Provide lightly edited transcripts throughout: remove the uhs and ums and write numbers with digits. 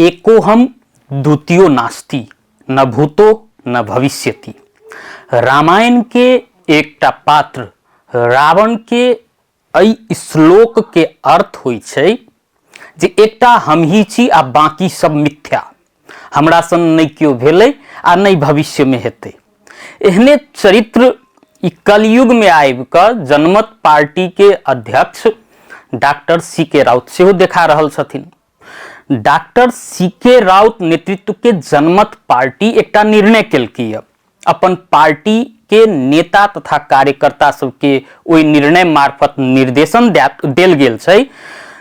एकोहम द्वितीयो नास्ति न भूतो न भविष्यति। रामायण के एकटा पात्र रावण के एहि श्लोक के अर्थ होइ छै जे एकटा हम ही छी आ बाकी सब मिथ्या, हमरा सन नहीं क्यों भेलै आ नहीं भविष्य में हेतै। एहने चरित्र ई कलयुग में आबि कऽ जनमत पार्टी के अध्यक्ष डॉक्टर सी.के. राउत सेहो देखा रहल छथिन। Doctor CK. राउत नेतृत्व के जनमत पार्टी एकटा निर्णय केलकै अपन पार्टी के नेता तथा कार्यकर्ता सबके ओहि निर्णय मार्फत निर्देशन देल गेल छै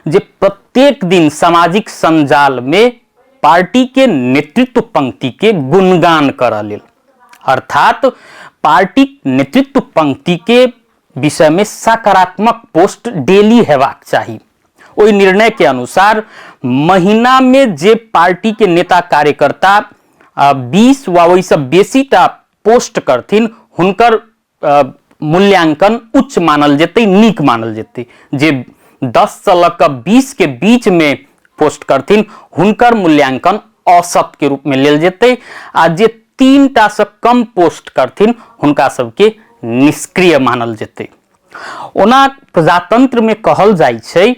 जे प्रत्येक दिन सामाजिक संजाल में पार्टी के नेतृत्व पंक्ति के गुणगान करऽ लेल, अर्थात पार्टी नेतृत्व पंक्ति के विषय में सकारात्मक पोस्ट डेली हेबाक चाही। ओहि निर्णय के अनुसार महीना में जे पार्टी के नेता कार्यकर्ता 20 वा ओहिसँ बेसीटा पोस्ट करथिन हुनकर मूल्यांकन उच्च मानल जेतै, नीक मानल जेतै। जे 10 से लऽ कऽ 20 के बीच में पोस्ट करथिन हुनकर मूल्यांकन औसत के रूप में लेल जेतै आ जे 3टा से कम पोस्ट करथिन हुनका सबके निष्क्रिय मानल जेतै। ओना प्रजातंत्र में कहल जाइ छै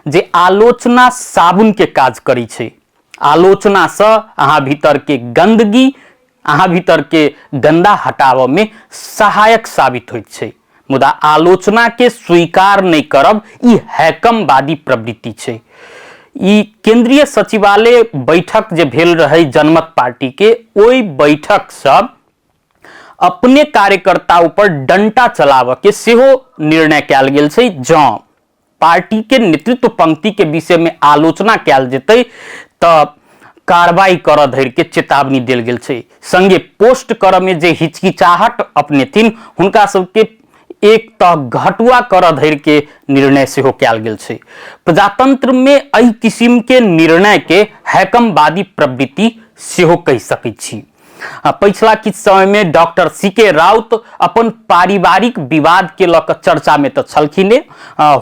जे आलोचना साबुन के काज करै छै। आलोचना से अहाँ भीतर के गंदगी, अहाँ भीतर के गंदा हटाव में सहायक साबित होइत छै। मुदा आलोचना के स्वीकार नहीं करब ई हैकमवादी प्रवृत्ति छै। ई केंद्रीय सचिवालय बैठक जे भेल रहे जनमत पार्टी के, ओई बैठक सब अपने कार्यकर्ता ऊपर डंटा चलाव के सेहो निर्णय कयल गेल छै। जँ पार्टी के नेतृत्व पंक्ति के विषय में आलोचना कयल जेतै तऽ कार्रवाई करऽ धरि के चेतावनी देल गेल छै। संगे पोस्ट करऽ में जे हिचकिचाहट अपनेथिन हुनका सबके एक तह घटुआ करऽ धरि के निर्णय सेहो कयल गेल छै। प्रजातंत्र में एहि किस्म के निर्णय के हैकमवादी प्रवृत्ति सेहो कहि सकैत छी। पिछला किछु समय में डॉक्टर सी.के. राउत अपन पारिवारिक विवाद के लऽ कऽ चर्चा में तो छलखिन।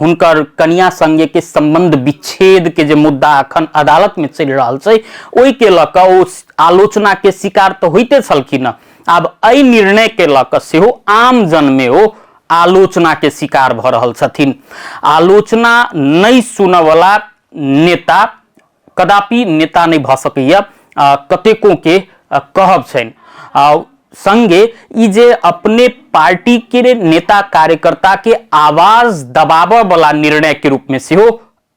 हुनकर कनिया संगे के संबंध विच्छेद के जे मुद्दा अखन अदालत में चलि रहल छै ओहि के लऽ कऽ ओ आलोचना के शिकार तो होइते छलखिन। आब एहि निर्णय के लऽ कऽ सेहो आम जन में ओ आलोचना के शिकार भऽ रहल छथिन। आलोचना नहीं सुनऽ वाला नेता कदापि नेता नहीं भऽ सकैया, कतेकों के कहब छनि। संगे ई जे अपने पार्टी के नेता कार्यकर्ता के आवाज दबाबऽ वाला निर्णय के रूप में सेहो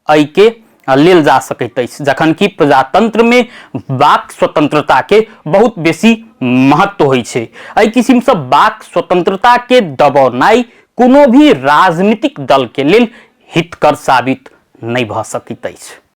एहि के लेल जा सकैत अछि, जखन कि प्रजातंत्र में वाक स्वतंत्रता के बहुत बेसी महत्व होइ छै। एहि किस्म से वाक स्वतंत्रता के दबानाइ कोनो भी राजनीतिक दल के लेल हितकर साबित नहीं भऽ सकैत अछि।